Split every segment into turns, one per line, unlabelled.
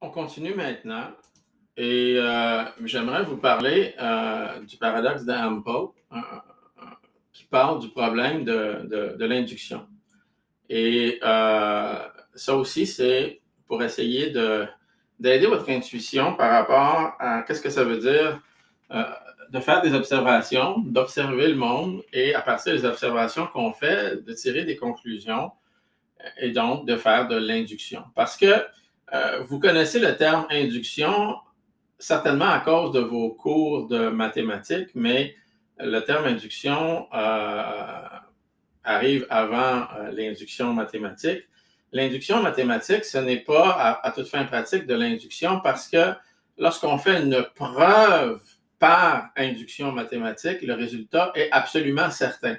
On continue maintenant et j'aimerais vous parler du paradoxe d'Ample qui parle du problème de l'induction. Et ça aussi, c'est pour essayer d'aider votre intuition par rapport à qu'est-ce que ça veut dire euh, de faire des observations, d'observer le monde et à partir des observations qu'on fait, de tirer des conclusions et donc de faire de l'induction. Parce que vous connaissez le terme induction certainement à cause de vos cours de mathématiques, mais le terme induction arrive avant l'induction mathématique. L'induction mathématique, ce n'est pas à toute fin pratique de l'induction parce que lorsqu'on fait une preuve par induction mathématique, le résultat est absolument certain.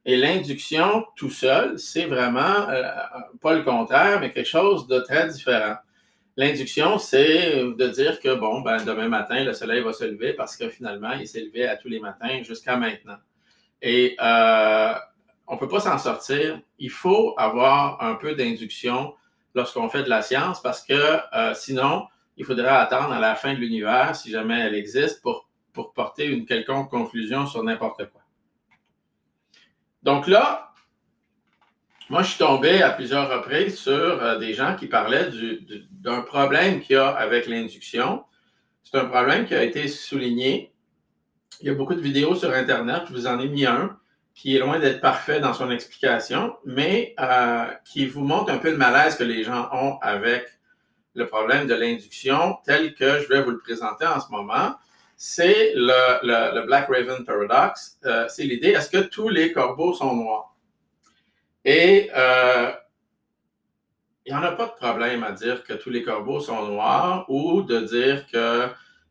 Et l'induction tout seul, c'est vraiment pas le contraire, mais quelque chose de très différent. L'induction, c'est de dire que, bon, ben, demain matin, le soleil va se lever parce que finalement, il s'est levé à tous les matins jusqu'à maintenant. Et on ne peut pas s'en sortir. Il faut avoir un peu d'induction lorsqu'on fait de la science parce que sinon, il faudrait attendre à la fin de l'univers, si jamais elle existe, pour porter une quelconque conclusion sur n'importe quoi. Donc là, moi, je suis tombé à plusieurs reprises sur des gens qui parlaient d'un problème qu'il y a avec l'induction. C'est un problème qui a été souligné. Il y a beaucoup de vidéos sur Internet, je vous en ai mis un, qui est loin d'être parfait dans son explication, mais qui vous montre un peu le malaise que les gens ont avec le problème de l'induction tel que je vais vous le présenter en ce moment. C'est le Black Raven Paradox. C'est l'idée, est-ce que tous les corbeaux sont noirs? Et il n'y en a pas de problème à dire que tous les corbeaux sont noirs ou de dire que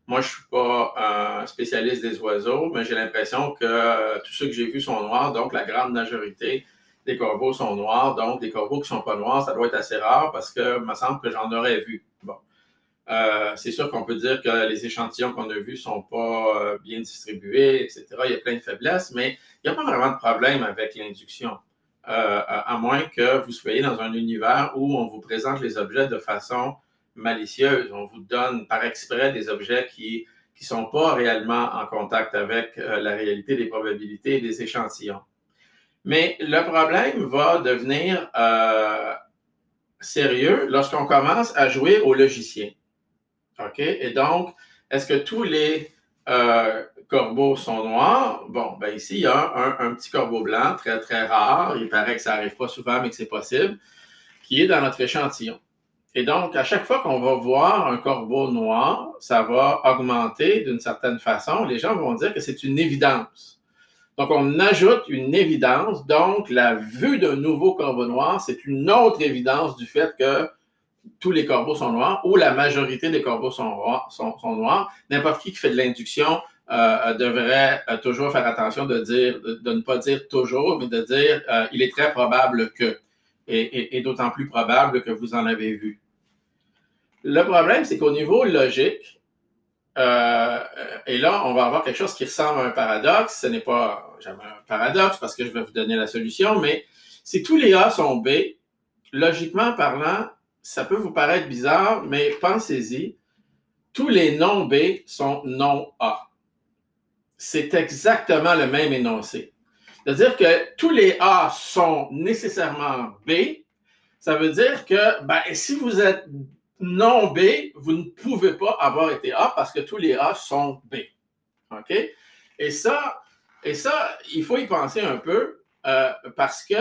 moi, je ne suis pas un spécialiste des oiseaux, mais j'ai l'impression que tous ceux que j'ai vus sont noirs, donc la grande majorité des corbeaux sont noirs. Donc, des corbeaux qui ne sont pas noirs, ça doit être assez rare parce que il me semble que j'en aurais vu. Bon. C'est sûr qu'on peut dire que les échantillons qu'on a vus ne sont pas bien distribués, etc. Il y a plein de faiblesses, mais il n'y a pas vraiment de problème avec l'induction. À moins que vous soyez dans un univers où on vous présente les objets de façon malicieuse. On vous donne par exprès des objets qui ne sont pas réellement en contact avec la réalité des probabilités et des échantillons. Mais le problème va devenir sérieux lorsqu'on commence à jouer au logicien. OK? Et donc, est-ce que tous les corbeaux sont noirs? Bon, ben ici, il y a un petit corbeau blanc, très, très rare. Il paraît que ça n'arrive pas souvent, mais que c'est possible, qui est dans notre échantillon. Et donc, à chaque fois qu'on va voir un corbeau noir, ça va augmenter d'une certaine façon. Les gens vont dire que c'est une évidence. Donc, on ajoute une évidence. Donc, la vue d'un nouveau corbeau noir, c'est une autre évidence du fait que tous les corbeaux sont noirs ou la majorité des corbeaux sont noirs. N'importe qui fait de l'induction devrait toujours faire attention de ne pas dire toujours, mais de dire il est très probable que, et d'autant plus probable que vous en avez vu. Le problème, c'est qu'au niveau logique, et là, on va avoir quelque chose qui ressemble à un paradoxe. Ce n'est pas jamais un paradoxe parce que je vais vous donner la solution, mais si tous les A sont B, logiquement parlant, ça peut vous paraître bizarre, mais pensez-y, tous les non B sont non A. C'est exactement le même énoncé. C'est-à-dire que tous les A sont nécessairement B. Ça veut dire que ben, si vous êtes non B, vous ne pouvez pas avoir été A parce que tous les A sont B. OK? Et ça, il faut y penser un peu parce que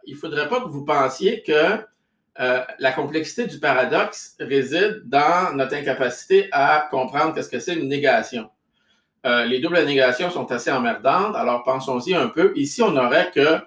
il ne faudrait pas que vous pensiez que la complexité du paradoxe réside dans notre incapacité à comprendre qu'est-ce que c'est une négation. Les doubles négations sont assez emmerdantes, alors pensons-y un peu. Ici, on aurait que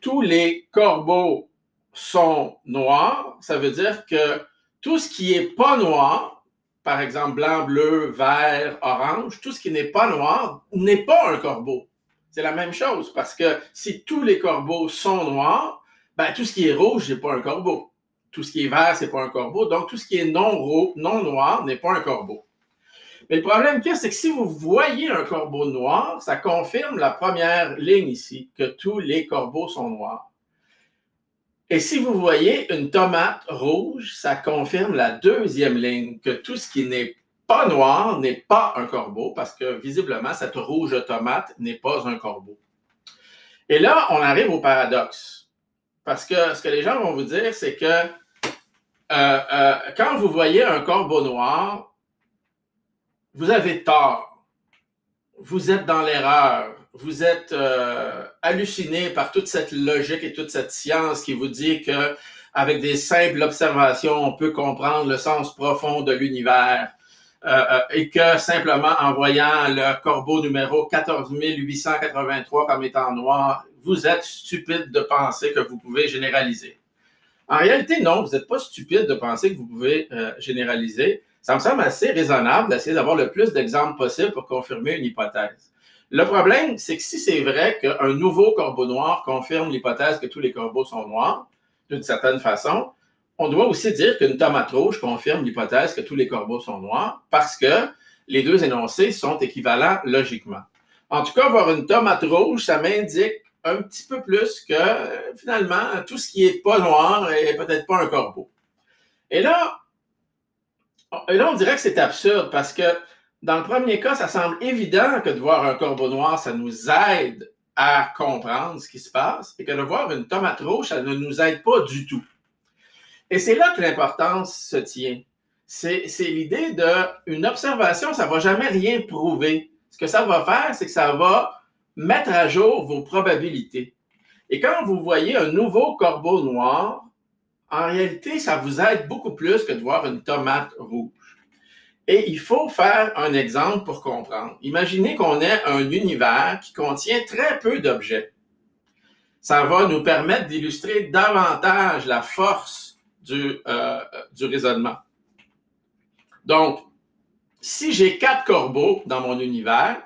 tous les corbeaux sont noirs. Ça veut dire que tout ce qui n'est pas noir, par exemple blanc, bleu, vert, orange, tout ce qui n'est pas noir n'est pas un corbeau. C'est la même chose parce que si tous les corbeaux sont noirs, ben, tout ce qui est rouge n'est pas un corbeau. Tout ce qui est vert, c'est pas un corbeau. Donc, tout ce qui est non noir n'est pas un corbeau. Mais le problème qu'il y a, c'est que si vous voyez un corbeau noir, ça confirme la première ligne ici, que tous les corbeaux sont noirs. Et si vous voyez une tomate rouge, ça confirme la deuxième ligne, que tout ce qui n'est pas noir n'est pas un corbeau, parce que visiblement, cette rouge tomate n'est pas un corbeau. Et là, on arrive au paradoxe. Parce que ce que les gens vont vous dire, c'est que quand vous voyez un corbeau noir, vous avez tort. Vous êtes dans l'erreur. Vous êtes halluciné par toute cette logique et toute cette science qui vous dit que avec des simples observations, on peut comprendre le sens profond de l'univers et que simplement en voyant le corbeau numéro 14 883 comme étant noir, vous êtes stupide de penser que vous pouvez généraliser. En réalité, non, vous n'êtes pas stupide de penser que vous pouvez généraliser. Ça me semble assez raisonnable d'essayer d'avoir le plus d'exemples possible pour confirmer une hypothèse. Le problème, c'est que si c'est vrai qu'un nouveau corbeau noir confirme l'hypothèse que tous les corbeaux sont noirs, d'une certaine façon, on doit aussi dire qu'une tomate rouge confirme l'hypothèse que tous les corbeaux sont noirs parce que les deux énoncés sont équivalents logiquement. En tout cas, voir une tomate rouge, ça m'indique un petit peu plus que finalement, tout ce qui n'est pas noir est peut-être pas un corbeau. Et là, on dirait que c'est absurde parce que dans le premier cas, ça semble évident que de voir un corbeau noir, ça nous aide à comprendre ce qui se passe et que de voir une tomate rouge, ça ne nous aide pas du tout. Et c'est là que l'importance se tient. C'est l'idée d'une observation, ça ne va jamais rien prouver. Ce que ça va faire, c'est que ça va mettre à jour vos probabilités. Et quand vous voyez un nouveau corbeau noir, en réalité, ça vous aide beaucoup plus que de voir une tomate rouge. Et il faut faire un exemple pour comprendre. Imaginez qu'on ait un univers qui contient très peu d'objets. Ça va nous permettre d'illustrer davantage la force du raisonnement. Donc, si j'ai 4 corbeaux dans mon univers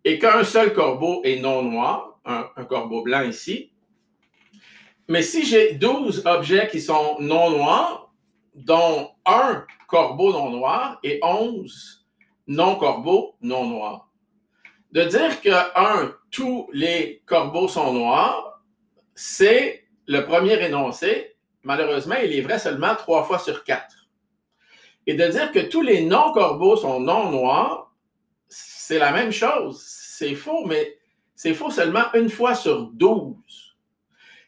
et qu'un seul corbeau est non noir, un corbeau blanc ici, mais si j'ai 12 objets qui sont non noirs, dont un corbeau non noir et 11 non-corbeaux non noirs. De dire que, tous les corbeaux sont noirs, c'est le premier énoncé. Malheureusement, il est vrai seulement 3 fois sur 4. Et de dire que tous les non-corbeaux sont non noirs, c'est la même chose. C'est faux, mais c'est faux seulement une fois sur 12.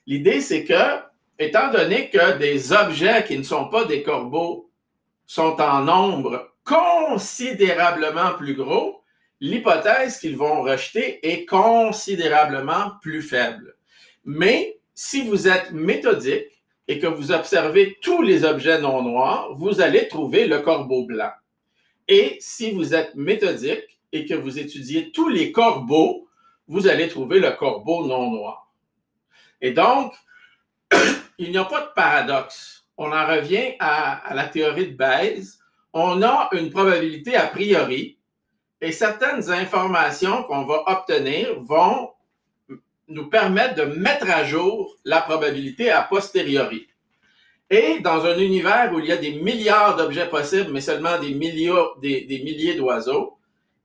L'idée, c'est que, étant donné que des objets qui ne sont pas des corbeaux sont en nombre considérablement plus gros, l'hypothèse qu'ils vont rejeter est considérablement plus faible. Mais si vous êtes méthodique et que vous observez tous les objets non noirs, vous allez trouver le corbeau blanc. Et si vous êtes méthodique et que vous étudiez tous les corbeaux, vous allez trouver le corbeau non noir. Et donc, il n'y a pas de paradoxe. On en revient à la théorie de Bayes. On a une probabilité a priori et certaines informations qu'on va obtenir vont nous permettre de mettre à jour la probabilité a posteriori. Et dans un univers où il y a des milliards d'objets possibles, mais seulement des milliers d'oiseaux,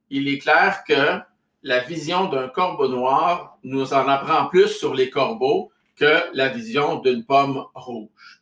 il est clair que la vision d'un corbeau noir nous en apprend plus sur les corbeaux que la vision d'une pomme rouge.